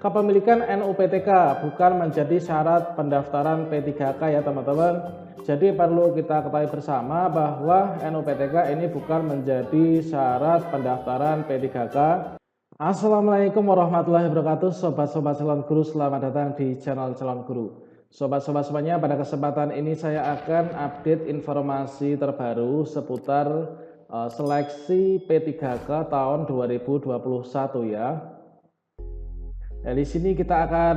kepemilikan NUPTK bukan menjadi syarat pendaftaran P3K ya teman-teman. Jadi perlu kita ketahui bersama bahwa NUPTK ini bukan menjadi syarat pendaftaran P3K. Assalamualaikum warahmatullahi wabarakatuh, sobat-sobat calon guru, selamat datang di channel calon guru. Sobat-sobat semuanya, pada kesempatan ini saya akan update informasi terbaru seputar seleksi P3K tahun 2021 ya. Nah, di sini kita akan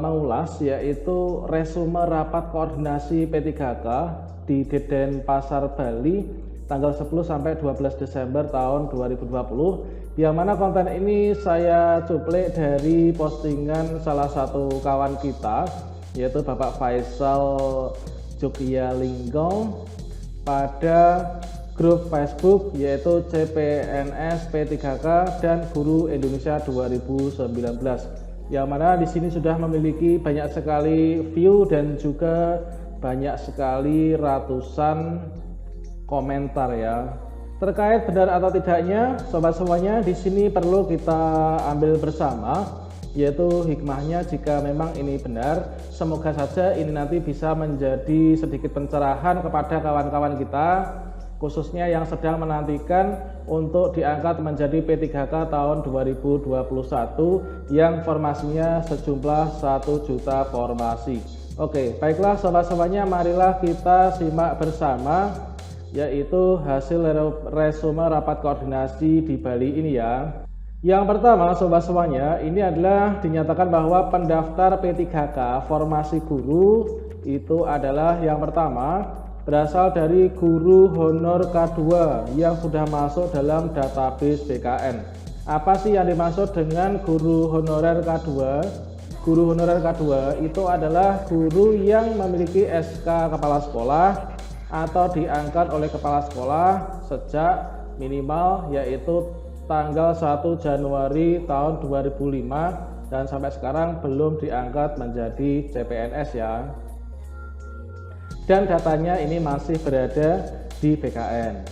mengulas yaitu resume rapat koordinasi P3K di Denpasar, Bali tanggal 10 sampai 12 Desember tahun 2020, yang mana konten ini saya cuplik dari postingan salah satu kawan kita yaitu Bapak Faisal Jogyalinggo pada grup Facebook yaitu CPNS P3K dan Guru Indonesia 2019, yang mana di sini sudah memiliki banyak sekali view dan juga banyak sekali ratusan komentar ya. Terkait benar atau tidaknya, sobat semuanya, di sini perlu kita ambil bersama yaitu hikmahnya. Jika memang ini benar, semoga saja ini nanti bisa menjadi sedikit pencerahan kepada kawan-kawan kita, khususnya yang sedang menantikan untuk diangkat menjadi P3K tahun 2021 yang formasinya sejumlah 1 juta formasi. Oke, baiklah sobat-sobatnya, marilah kita simak bersama yaitu hasil resume rapat koordinasi di Bali ini ya. Yang pertama sobat-sobatnya, ini adalah dinyatakan bahwa pendaftar P3K formasi guru itu adalah yang pertama berasal dari guru honor K2 yang sudah masuk dalam database BKN. Apa sih yang dimaksud dengan guru honorer K2? Guru honorer K2 itu adalah guru yang memiliki SK kepala sekolah atau diangkat oleh kepala sekolah sejak minimal yaitu tanggal 1 Januari tahun 2005 dan sampai sekarang belum diangkat menjadi CPNS ya. Dan datanya ini masih berada di BKN.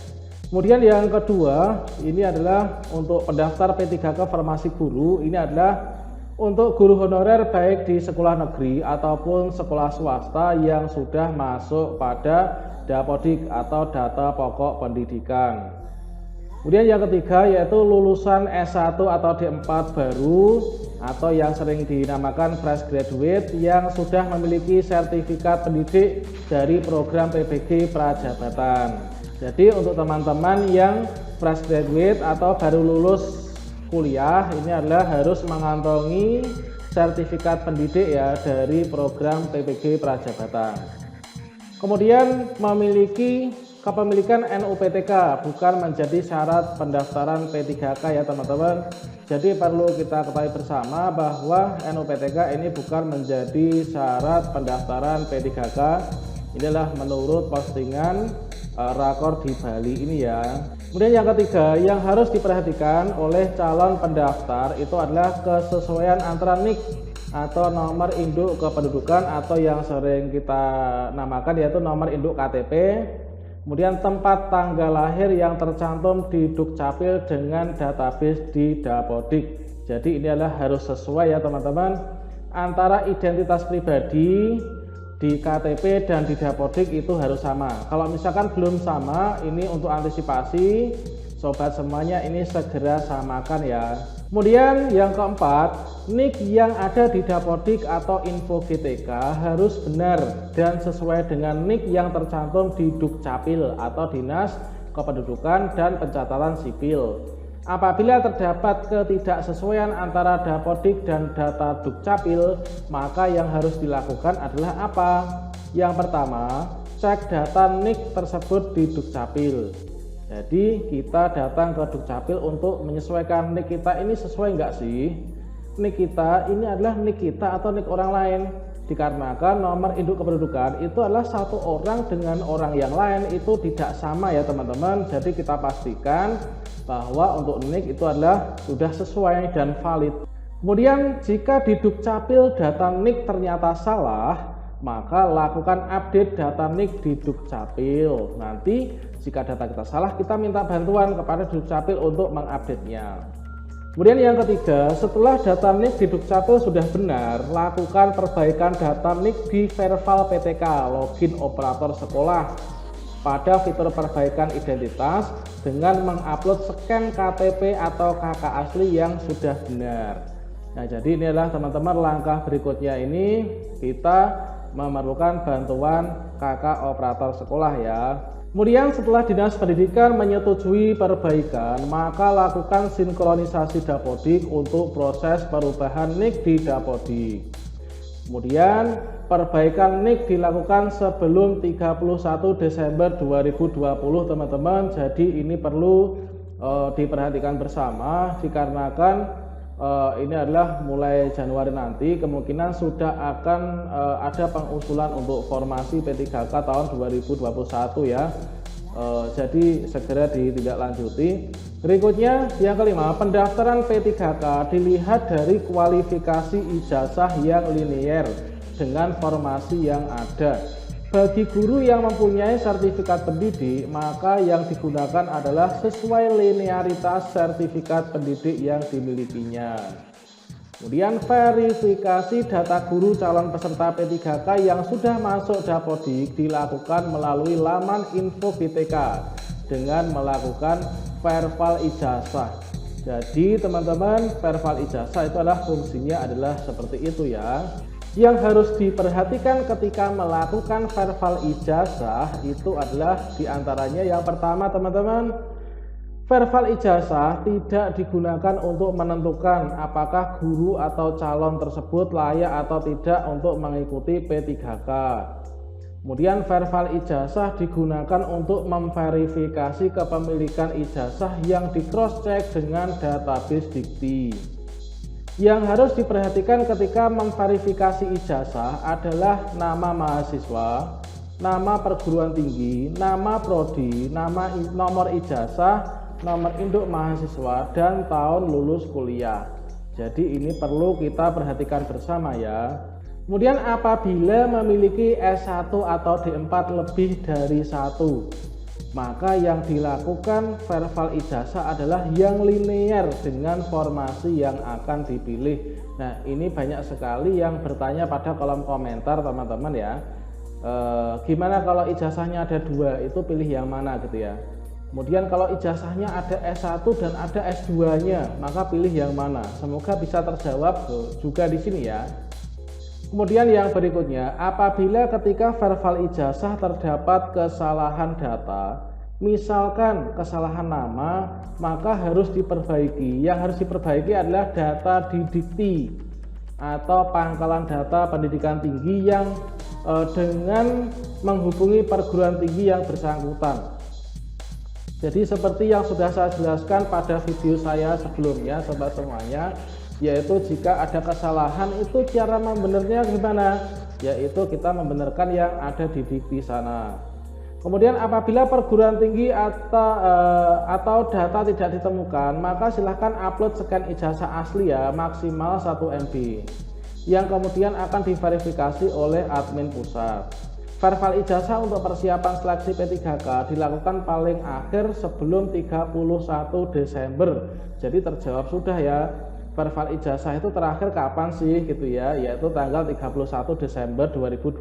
Kemudian yang kedua, ini adalah untuk pendaftar P3K formasi guru, ini adalah untuk guru honorer baik di sekolah negeri ataupun sekolah swasta yang sudah masuk pada Dapodik atau data pokok pendidikan. Kemudian yang ketiga yaitu lulusan S1 atau D4 baru atau yang sering dinamakan fresh graduate yang sudah memiliki sertifikat pendidik dari program PBG Prajabatan. Jadi untuk teman-teman yang fresh graduate atau baru lulus kuliah, ini adalah harus mengantongi sertifikat pendidik ya dari program PBG Prajabatan. Kemudian memiliki kepemilikan NUPTK bukan menjadi syarat pendaftaran P3K ya teman-teman. Jadi perlu kita ketahui bersama bahwa NUPTK ini bukan menjadi syarat pendaftaran P3K. Inilah menurut postingan rakor di Bali ini ya. Kemudian yang ketiga yang harus diperhatikan oleh calon pendaftar itu adalah kesesuaian antara NIK atau nomor induk kependudukan atau yang sering kita namakan yaitu nomor induk KTP. Kemudian tempat tanggal lahir yang tercantum di Dukcapil dengan database di Dapodik. Jadi ini adalah harus sesuai ya teman-teman, antara identitas pribadi di KTP dan di Dapodik itu harus sama. Kalau misalkan belum sama, ini untuk antisipasi sobat semuanya ini segera samakan ya. Kemudian yang keempat, NIK yang ada di Dapodik atau info GTK harus benar dan sesuai dengan NIK yang tercantum di Dukcapil atau Dinas Kependudukan dan Pencatatan Sipil. Apabila terdapat ketidaksesuaian antara Dapodik dan data Dukcapil, maka yang harus dilakukan adalah apa? Yang pertama, cek data NIK tersebut di Dukcapil. Jadi kita datang ke Dukcapil untuk menyesuaikan NIK kita ini sesuai enggak sih? NIK kita ini adalah NIK kita atau NIK orang lain? Dikarenakan nomor induk kependudukan itu adalah satu orang dengan orang yang lain itu tidak sama ya teman-teman. Jadi kita pastikan bahwa untuk NIK itu adalah sudah sesuai dan valid. Kemudian jika di Dukcapil data NIK ternyata salah, maka lakukan update data NIK di Dukcapil. Nanti jika data kita salah, kita minta bantuan kepada Dukcapil untuk mengupdate-nya. Kemudian yang ketiga, setelah data NIK di Dukcapil sudah benar, lakukan perbaikan data NIK di Verval PTK login operator sekolah pada fitur perbaikan identitas dengan mengupload scan KTP atau KK asli yang sudah benar. Nah, jadi ini adalah teman-teman langkah berikutnya, ini kita memerlukan bantuan KK operator sekolah ya. Kemudian setelah Dinas Pendidikan menyetujui perbaikan, maka lakukan sinkronisasi Dapodik untuk proses perubahan NIK di Dapodik. Kemudian perbaikan NIK dilakukan sebelum 31 Desember 2020 teman-teman. Jadi ini perlu diperhatikan bersama dikarenakan ini adalah mulai Januari nanti kemungkinan sudah akan ada pengusulan untuk formasi P3K tahun 2021 ya. Jadi segera ditindaklanjuti. Berikutnya yang kelima, pendaftaran P3K dilihat dari kualifikasi ijazah yang linier dengan formasi yang ada. Bagi guru yang mempunyai sertifikat pendidik, maka yang digunakan adalah sesuai linearitas sertifikat pendidik yang dimilikinya. Kemudian verifikasi data guru calon peserta P3K yang sudah masuk Dapodik dilakukan melalui laman info PTK dengan melakukan verval ijazah. Jadi teman-teman, verval ijazah itu adalah fungsinya adalah seperti itu ya. Yang harus diperhatikan ketika melakukan verval ijazah itu adalah diantaranya yang pertama teman-teman, verval ijazah tidak digunakan untuk menentukan apakah guru atau calon tersebut layak atau tidak untuk mengikuti P3K. Kemudian verval ijazah digunakan untuk memverifikasi kepemilikan ijazah yang di cross check dengan database Dikti. Yang harus diperhatikan ketika memverifikasi ijazah adalah nama mahasiswa, nama perguruan tinggi, nama prodi, nomor ijazah, nomor induk mahasiswa, dan tahun lulus kuliah. Jadi ini perlu kita perhatikan bersama ya. Kemudian apabila memiliki S1 atau D4 lebih dari 1, maka yang dilakukan verval ijazah adalah yang linear dengan formasi yang akan dipilih. Nah, ini banyak sekali yang bertanya pada kolom komentar teman-teman ya. Gimana kalau ijazahnya ada 2, itu pilih yang mana gitu ya. Kemudian kalau ijazahnya ada S1 dan ada S2-nya, maka pilih yang mana. Semoga bisa terjawab juga di sini ya. Kemudian yang berikutnya, apabila ketika verval ijazah terdapat kesalahan data, misalkan kesalahan nama, maka harus diperbaiki. Yang harus diperbaiki adalah data di Dikti atau pangkalan data pendidikan tinggi yang dengan menghubungi perguruan tinggi yang bersangkutan. Jadi seperti yang sudah saya jelaskan pada video saya sebelumnya sobat semuanya, yaitu jika ada kesalahan itu cara membenarnya gimana? Yaitu kita membenarkan yang ada di Dikti sana. Kemudian apabila perguruan tinggi atau data tidak ditemukan, maka silahkan upload scan ijazah asli ya, maksimal 1 MB, yang kemudian akan diverifikasi oleh admin pusat. Verval ijazah untuk persiapan seleksi P3K dilakukan paling akhir sebelum 31 Desember. Jadi terjawab sudah ya. Verval ijazah itu terakhir kapan sih gitu ya, yaitu tanggal 31 Desember 2020.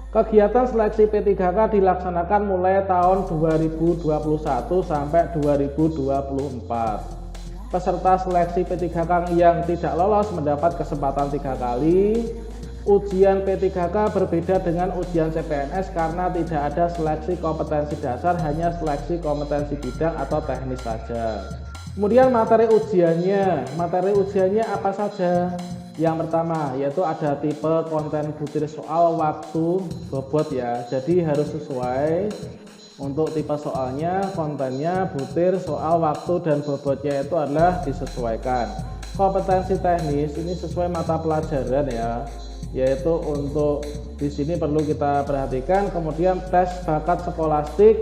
Kegiatan seleksi P3K dilaksanakan mulai tahun 2021 sampai 2024. Peserta seleksi P3K yang tidak lolos mendapat kesempatan 3 kali. Ujian P3K berbeda dengan ujian CPNS karena tidak ada seleksi kompetensi dasar, hanya seleksi kompetensi bidang atau teknis saja. Kemudian materi ujiannya apa saja? Yang pertama yaitu ada tipe konten butir soal, waktu, bobot ya. Jadi harus sesuai untuk tipe soalnya, kontennya, butir, soal, waktu, dan bobotnya itu adalah disesuaikan. Kompetensi teknis ini sesuai mata pelajaran ya, yaitu untuk di sini perlu kita perhatikan. Kemudian tes bakat skolastik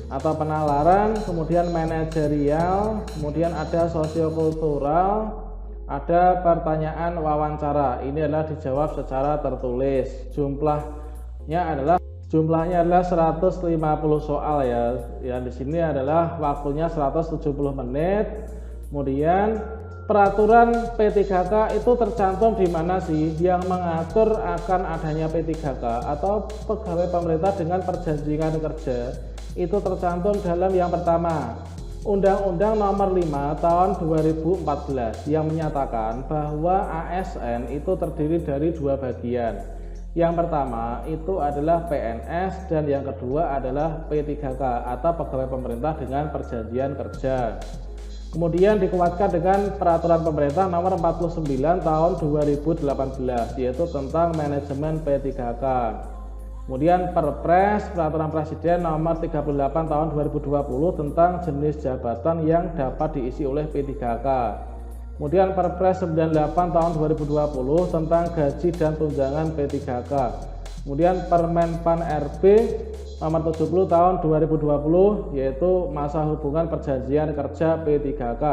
atau penalaran, kemudian manajerial, kemudian ada sosiokultural, ada pertanyaan wawancara. Ini adalah dijawab secara tertulis. Jumlahnya adalah 150 soal ya. Yang di sini adalah waktunya 170 menit. Kemudian peraturan P3K itu tercantum di mana sih yang mengatur akan adanya P3K atau pegawai pemerintah dengan perjanjian kerja? Itu tercantum dalam yang pertama, Undang-Undang Nomor 5 Tahun 2014 yang menyatakan bahwa ASN itu terdiri dari dua bagian. Yang pertama itu adalah PNS dan yang kedua adalah P3K atau pegawai pemerintah dengan perjanjian kerja. Kemudian dikuatkan dengan peraturan pemerintah nomor 49 tahun 2018 yaitu tentang manajemen P3K. Kemudian Perpres peraturan presiden nomor 38 tahun 2020 tentang jenis jabatan yang dapat diisi oleh P3K. Kemudian Perpres 98 tahun 2020 tentang gaji dan tunjangan P3K. Kemudian Permenpan RB nomor 70 tahun 2020 yaitu masa hubungan perjanjian kerja P3K.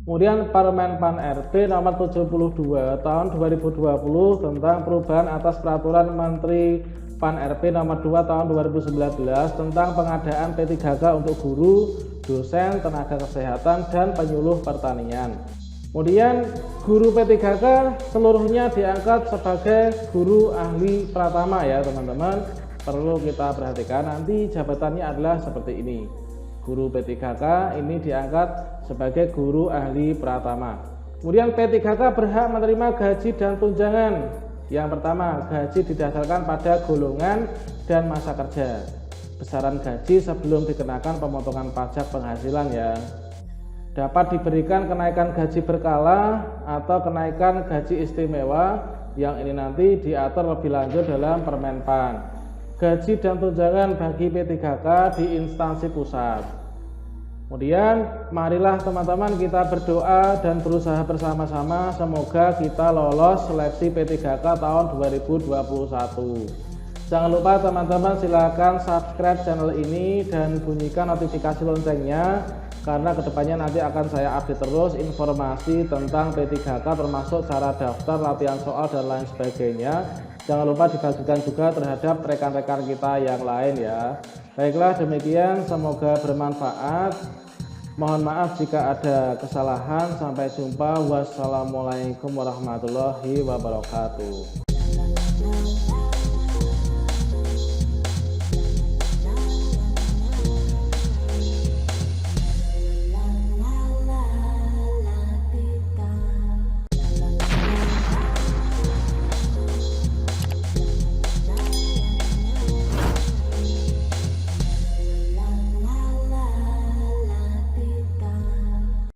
Kemudian Permenpan RB nomor 72 tahun 2020 tentang perubahan atas peraturan Menteri Pan RB nomor 2 tahun 2019 tentang pengadaan P3K untuk guru, dosen, tenaga kesehatan, dan penyuluh pertanian. Kemudian guru P3K seluruhnya diangkat sebagai guru ahli pratama ya teman-teman. Perlu kita perhatikan nanti jabatannya adalah seperti ini. Guru P3K ini diangkat sebagai guru ahli pratama. Kemudian P3K berhak menerima gaji dan tunjangan. Yang pertama, gaji didasarkan pada golongan dan masa kerja. Besaran gaji sebelum dikenakan pemotongan pajak penghasilan ya. Dapat diberikan kenaikan gaji berkala atau kenaikan gaji istimewa yang ini nanti diatur lebih lanjut dalam Permenpan. Gaji dan tunjangan bagi P3K di instansi pusat. Kemudian marilah teman-teman kita berdoa dan berusaha bersama-sama semoga kita lolos seleksi P3K tahun 2021. Jangan lupa teman-teman silakan subscribe channel ini dan bunyikan notifikasi loncengnya karena kedepannya nanti akan saya update terus informasi tentang P3K termasuk cara daftar, latihan soal dan lain sebagainya. Jangan lupa dibagikan juga terhadap rekan-rekan kita yang lain ya. Baiklah demikian, semoga bermanfaat. Mohon maaf jika ada kesalahan. Sampai jumpa. Wassalamualaikum warahmatullahi wabarakatuh.